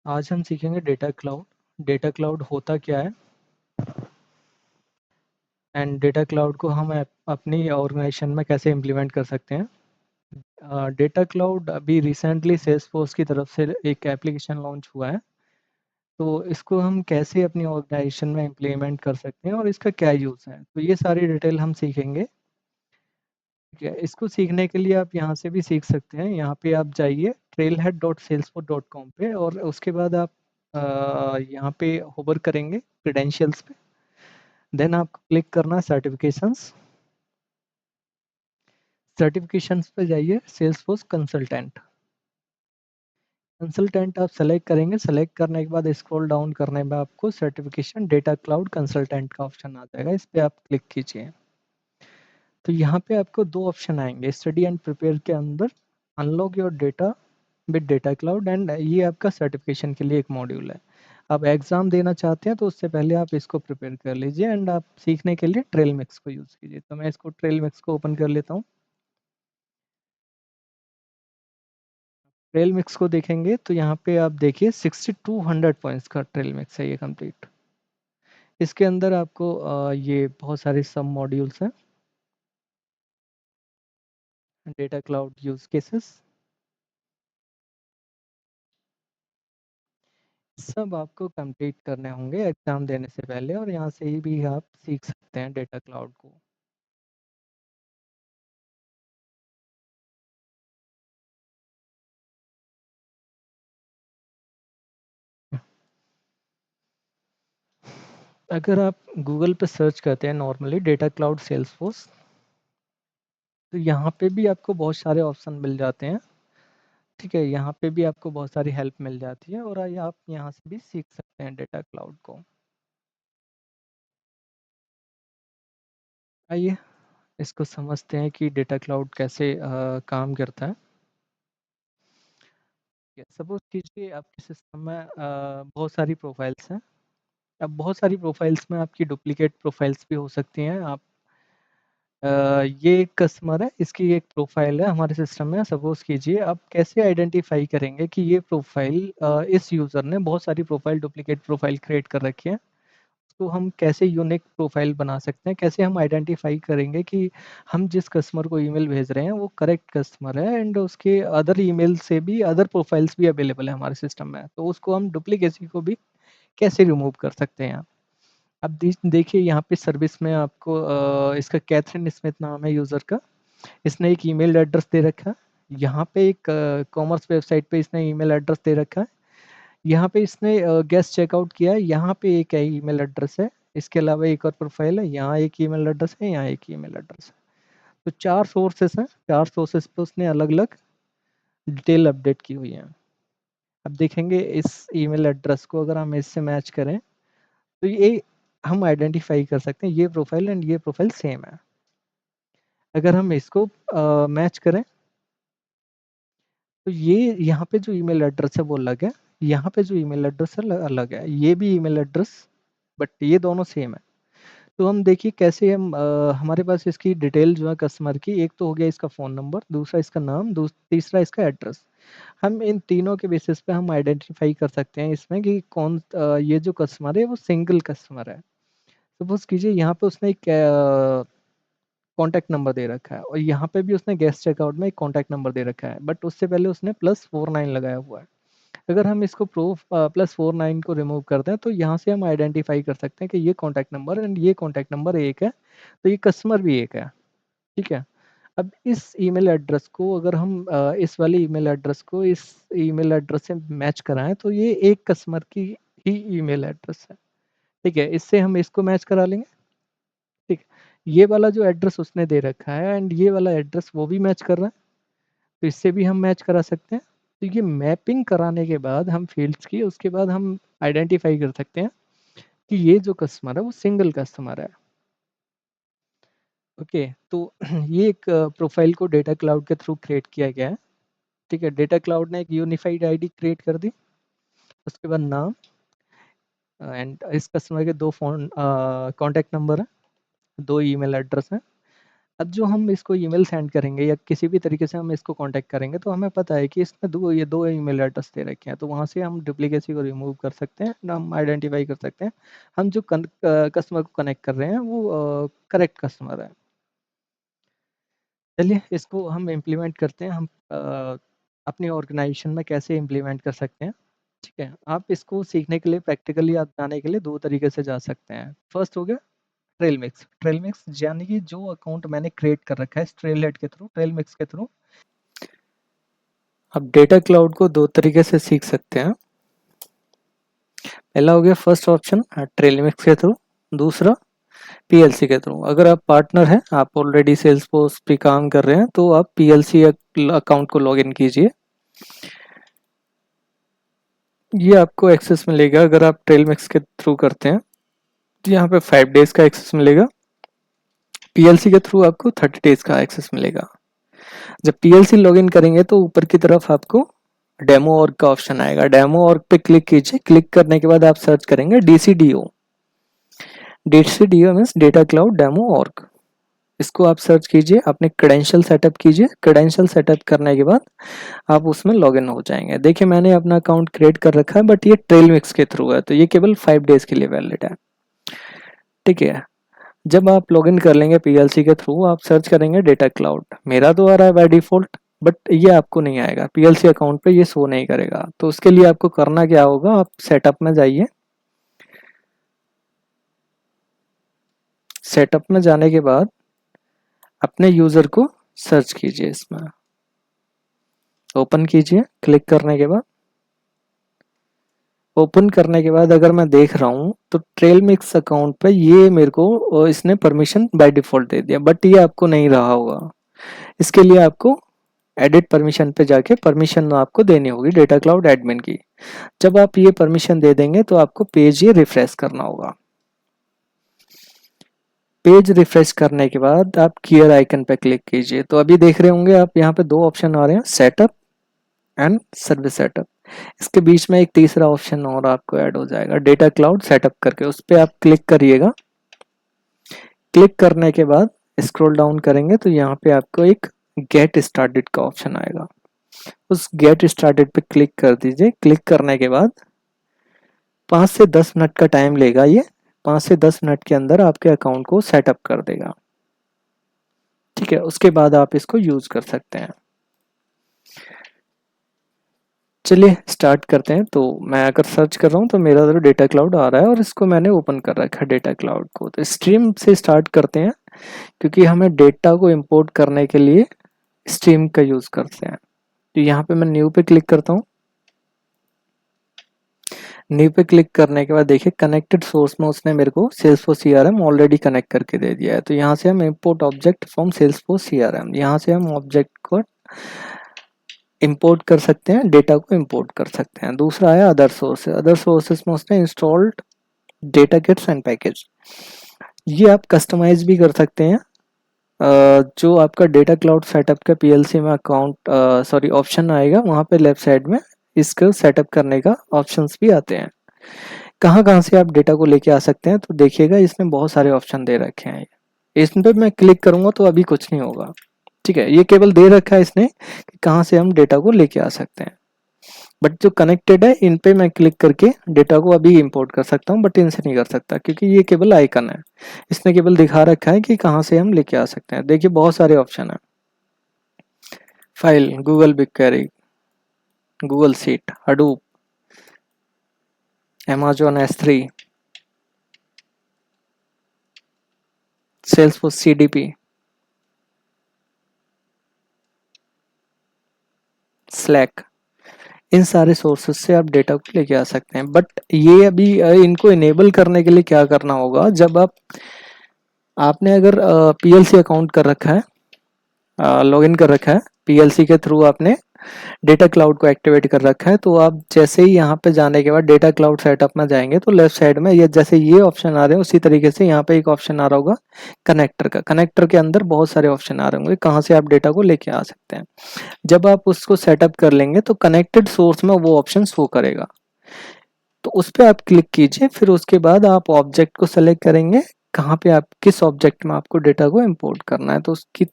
आज हम सीखेंगे डेटा क्लाउड। डेटा क्लाउड होता क्या है एंड डेटा क्लाउड को हम अपनी ऑर्गेनाइजेशन में कैसे इम्प्लीमेंट कर सकते हैं। डेटा क्लाउड अभी रिसेंटली सेल्सफोर्स की तरफ से एक एप्लीकेशन लॉन्च हुआ है। तो इसको हम कैसे अपनी ऑर्गेनाइजेशन में इम्प्लीमेंट कर सकते हैं और इसका क्या यूज़ है, तो ये सारी डिटेल हम सीखेंगे। ठीक है, इसको सीखने के लिए आप यहाँ से भी सीख सकते हैं। यहाँ पे आप जाइए trailhead.salesforce.com पे और उसके बाद आप यहाँ पे होवर करेंगे क्रेडेंशियल्स पे। देन आपको क्लिक करना है सर्टिफिकेशंस। सर्टिफिकेशंस पे जाइए सेल्सफोर्स कंसल्टेंट। कंसल्टेंट आप सेलेक्ट करेंगे। सेलेक्ट करने के बाद स्क्रॉल डाउन करने में आपको सर्टिफिकेशन डेटा क्लाउड कंसल्टेंट का ऑप्शन आ जाएगा, इस पे आप क्लिक कीजिए। तो यहाँ पे आपको दो ऑप्शन आएंगे स्टडी एंड प्रिपेयर के अंदर, unlock your data with data cloud, and ये आपका सर्टिफिकेशन के लिए एक मॉड्यूल है। आप एग्जाम देना चाहते हैं तो उससे पहले आप इसको प्रिपेयर कर लीजिए एंड आप सीखने के लिए ट्रेल मिक्स को यूज़ कीजिए। तो मैं इसको ट्रेल मिक्स को ओपन कर लेता हूँ। ट्रेल मिक्स को देखेंगे तो यहाँ पे आप देखिए 6200 पॉइंट्स का ट्रेल मिक्स है ये कंप्लीट। इसके अंदर आपको ये बहुत सारे सब मॉड्यूल्स हैं। डेटा क्लाउड यूज केसेस सब आपको कंप्लीट करने होंगे एग्जाम देने से पहले, और यहाँ से ही भी आप सीख सकते हैं डेटा क्लाउड को। अगर आप गूगल पे सर्च करते हैं नॉर्मली डेटा क्लाउड सेल्सफोर्स, तो यहाँ पे भी आपको बहुत सारे ऑप्शन मिल जाते हैं। ठीक है, यहाँ पे भी आपको बहुत सारी हेल्प मिल जाती है और आप यहाँ से भी सीख सकते हैं डेटा क्लाउड को। आइए इसको समझते हैं कि डेटा क्लाउड कैसे काम करता है। सपोज कीजिए आपके सिस्टम में बहुत सारी प्रोफाइल्स हैं। अब बहुत सारी प्रोफाइल्स में आपकी डुप्लीकेट प्रोफाइल्स भी हो सकती हैं। आप ये एक कस्टमर है, इसकी एक प्रोफाइल है हमारे सिस्टम में। सपोज कीजिए आप कैसे आइडेंटिफाई करेंगे कि ये प्रोफाइल इस यूज़र ने बहुत सारी प्रोफाइल डुप्लीकेट प्रोफाइल क्रिएट कर रखी है। तो हम कैसे यूनिक प्रोफाइल बना सकते हैं, कैसे हम आइडेंटिफाई करेंगे कि हम जिस कस्टमर को ईमेल भेज रहे हैं वो करेक्ट कस्टमर है एंड उसके अदर ईमेल से भी अदर प्रोफाइल्स भी अवेलेबल है हमारे सिस्टम में, तो उसको हम डुप्लीकेसी को भी कैसे रिमूव कर सकते हैं। अब देखिए यहाँ पे सर्विस में आपको इसका कैथरीन स्मिथ नाम है यूज़र का। इसने एक ईमेल एड्रेस दे रखा है। यहाँ पे एक कॉमर्स वेबसाइट पे इसने ईमेल एड्रेस दे रखा है। यहाँ पे इसने गेस्ट चेकआउट किया है, यहाँ पे एक ईमेल एड्रेस है। इसके अलावा एक और प्रोफाइल है, यहाँ एक ईमेल एड्रेस है, यहाँ एक ईमेल एड्रेस है। तो 4 सोर्सेस हैं, 4 सोर्सेस पे उसने अलग अलग डिटेल अपडेट की हुई है। अब देखेंगे इस ईमेल एड्रेस को अगर हम इससे मैच करें तो ये हम आइडेंटिफाई कर सकते हैं ये प्रोफाइल एंड ये प्रोफाइल सेम है। अगर हम इसको मैच करें तो ये यहाँ पे जो ईमेल एड्रेस है वो अलग है, यहाँ पे जो ईमेल एड्रेस है अलग है। ये भी ईमेल एड्रेस बट ये दोनों सेम है। तो हम देखिए कैसे हम हमारे पास इसकी डिटेल जो है कस्टमर की, एक तो हो गया इसका फ़ोन नंबर, दूसरा इसका नाम, तीसरा इसका एड्रेस। हम इन तीनों के बेसिस पे हम आइडेंटिफाई कर सकते हैं इसमें कि कौन ये जो कस्टमर है वो सिंगल कस्टमर है। सपोज कीजिए यहाँ पे उसने एक कॉन्टैक्ट नंबर दे रखा है और यहाँ पे भी उसने गेस्ट चेकआउट में एक कॉन्टैक्ट नंबर दे रखा है, बट उससे पहले उसने +49 लगाया हुआ है। अगर हम इसको +49 को रिमूव करते हैं तो यहाँ से हम आइडेंटिफाई कर सकते हैं कि ये कॉन्टैक्ट नंबर एंड ये कॉन्टैक्ट नंबर एक है, तो ये कस्टमर भी एक है। ठीक है, अब इस ईमेल एड्रेस को अगर हम इस वाले ईमेल एड्रेस को इस ईमेल एड्रेस से मैच कराएं तो ये एक कस्टमर की ही ईमेल एड्रेस है। ठीक है, इससे हम इसको मैच करा लेंगे। ठीक है, ये वाला जो एड्रेस उसने दे रखा है एंड ये वाला एड्रेस वो भी मैच कर रहा है, तो इससे भी हम मैच करा सकते हैं। तो ये मैपिंग कराने के बाद हम फील्ड्स की, उसके बाद हम आइडेंटिफाई कर सकते हैं कि ये जो कस्टमर है वो सिंगल कस्टमर है। ओके, तो ये एक प्रोफाइल को डेटा क्लाउड के थ्रू क्रिएट किया गया है। ठीक है, डेटा क्लाउड ने एक यूनिफाइड आईडी क्रिएट कर दी, उसके बाद नाम एंड इस कस्टमर के 2 फ़ोन कॉन्टैक्ट नंबर है, 2 ईमेल एड्रेस हैं। अब जो हम इसको ईमेल सेंड करेंगे या किसी भी तरीके से हम इसको कांटेक्ट करेंगे तो हमें पता है कि इसमें ये दो ईमेल एड्रेस दे रखे हैं, तो वहाँ से हम डुप्लीकेसी को रिमूव कर सकते हैं, हम आइडेंटिफाई कर सकते हैं हम जो कस्टमर को कनेक्ट कर रहे हैं वो करेक्ट कस्टमर है। चलिए इसको हम इम्प्लीमेंट करते हैं, हम अपनी ऑर्गेनाइजेशन में कैसे इम्प्लीमेंट कर सकते हैं। ठीक है, आप इसको सीखने के लिए प्रैक्टिकली आप जाने के लिए दो तरीके से जा सकते हैं। फर्स्ट हो गया ट्रेल मिक्स यानी कि जो अकाउंट मैंने क्रिएट कर रखा है ट्रेलहेड के थ्रू, ट्रेल मिक्स के थ्रू अब डेटा क्लाउड को दो तरीके से सीख सकते हैं। पहला हो गया फर्स्ट ऑप्शन ट्रेल मिक्स के थ्रू, दूसरा पीएलसी के थ्रू। अगर आप पार्टनर हैं, आप ऑलरेडी सेल्सफोर्स पे काम कर रहे हैं, तो आप पीएलसी अकाउंट को लॉगिन कीजिए, ये आपको एक्सेस मिलेगा। अगर आप ट्रेल मिक्स के थ्रू करते हैं तो यहाँ पे 5 डेज का एक्सेस मिलेगा, पीएलसी के थ्रू आपको 30 डेज का एक्सेस मिलेगा। जब पीएलसी लॉगिन करेंगे तो ऊपर की तरफ आपको डेमो ऑर्ग का ऑप्शन आएगा, डेमो ऑर्ग पे क्लिक कीजिए। क्लिक करने के बाद आप सर्च करेंगे DCDO, DCDO means data cloud demo org. इसको आप सर्च कीजिए, अपने क्रेडेंशियल सेटअप कीजिए। क्रेडेंशियल सेटअप करने के बाद आप उसमें लॉगिन हो जाएंगे। देखिए मैंने अपना अकाउंट क्रिएट कर रखा है, बट ये ट्रेल मिक्स के थ्रू है, तो ये केवल 5 डेज के लिए वैलिड है। ठीक है, जब आप लॉगिन कर लेंगे पीएलसी के थ्रू, आप सर्च करेंगे डेटा क्लाउड। मेरा तो आ रहा है बाय डिफॉल्ट, बट ये आपको नहीं आएगा, पीएलसी अकाउंट पे ये शो नहीं करेगा। तो उसके लिए आपको करना क्या होगा, आप सेटअप में जाइए। सेटअप में जाने के बाद अपने यूजर को सर्च कीजिए, इसमें ओपन कीजिए। क्लिक करने के बाद ओपन करने के बाद अगर मैं देख रहा हूँ तो ट्रेल मिक्स अकाउंट पे ये मेरे को इसने परमिशन बाय डिफॉल्ट दे दिया, बट ये आपको नहीं रहा होगा। इसके लिए आपको एडिट परमिशन पे जाके परमिशन आपको देनी होगी डेटा क्लाउड एडमिन की। जब आप ये परमिशन दे देंगे तो आपको पेज ये रिफ्रेश करना होगा। पेज रिफ्रेश करने के बाद आप गियर आइकन पे क्लिक कीजिए। तो अभी देख रहे होंगे आप, यहाँ पे दो ऑप्शन आ रहे हैं, सेटअप एंड सर्विस सेटअप। इसके बीच में एक तीसरा ऑप्शन और आपको ऐड हो जाएगा, डेटा क्लाउड सेटअप करके, उस पर आप क्लिक करिएगा। क्लिक करने के बाद स्क्रॉल डाउन करेंगे तो यहाँ पे आपको एक गेट स्टार्टेड का ऑप्शन आएगा, उस गेट स्टार्टेड पे क्लिक कर दीजिए। क्लिक करने के बाद 5 से 10 मिनट का टाइम लेगा, ये 5 से 10 मिनट के अंदर आपके अकाउंट को सेटअप कर देगा। ठीक है, उसके बाद आप इसको यूज कर सकते हैं। चलिए स्टार्ट करते हैं। तो मैं अगर सर्च कर रहा हूँ तो मेरा तो डेटा क्लाउड आ रहा है और इसको मैंने ओपन कर रखा है डेटा क्लाउड को। तो स्ट्रीम से स्टार्ट करते हैं, क्योंकि हमें डेटा को इंपोर्ट करने के लिए स्ट्रीम का यूज करते हैं। तो यहाँ पे मैं न्यू पे क्लिक करता हूँ। न्यू पे क्लिक करने के बाद देखिए कनेक्टेड सोर्स में उसने मेरे को सेल्सफोर्स सीआरएम ऑलरेडी कनेक्ट करके दे दिया है। तो यहाँ से हम import object from Salesforce CRM, यहाँ से हम ऑब्जेक्ट को इंपोर्ट कर सकते हैं, डेटा को इंपोर्ट कर सकते हैं। दूसरा है अदर सोर्सेज, अदर सोर्सेज में उसने installed data Kitts and package, ये आप कस्टमाइज भी कर सकते हैं। जो आपका डेटा क्लाउड सेटअप का पीएलसी में अकाउंट सॉरी ऑप्शन आएगा, वहाँ पे लेफ्ट साइड में इसको सेटअप करने का ऑप्शंस भी आते हैं। कहाँ कहाँ से आप डेटा को लेके आ सकते हैं, तो देखिएगा इसमें बहुत सारे ऑप्शन दे रखे हैं। इस पे मैं क्लिक करूंगा तो अभी कुछ नहीं होगा। ठीक है, ये केवल दे रखा है इसने कि कहाँ से हम डेटा को लेके आ सकते हैं, बट जो कनेक्टेड है इन पे मैं क्लिक करके डेटा को अभी इंपोर्ट कर सकता हूँ, बट इनसे नहीं कर सकता क्योंकि ये केवल आइकन है। इसने केवल दिखा रखा है कि कहाँ से हम लेके आ सकते हैं। देखिए बहुत सारे ऑप्शन है, file, Google big query, Google seat, Hadoop, Amazon S3, Salesforce CDP, Slack, इन सारे सोर्सेस से आप डेटा को लेके आ सकते हैं। बट ये अभी इनको इनेबल करने के लिए क्या करना होगा, जब आपने अगर पीएलसी अकाउंट कर रखा है, लॉगिन कर रखा है पीएलसी के थ्रू, आपने डेटा क्लाउड को एक्टिवेट कर रखा है, तो आप जैसे ही यहाँ पे जाने के बाद डेटा क्लाउड सेटअप में जाएंगे तो लेफ्ट साइड में ये जैसे ये ऑप्शन आ रहे हैं, उसी तरीके से यहाँ पे एक ऑप्शन आ रहा होगा कनेक्टर का। कनेक्टर के अंदर बहुत सारे ऑप्शन आ रहे होंगे कहाँ से आप डेटा को लेके आ सकते हैं। जब आप उसको सेटअप कर लेंगे तो कनेक्टेड सोर्स में वो ऑप्शन शो करेगा, तो उस पर आप क्लिक कीजिए। फिर उसके बाद आप ऑब्जेक्ट को सेलेक्ट करेंगे, कहाँ पे आप किस ऑब्जेक्ट में आपको डेटा को इम्पोर्ट करना है, तो उसकी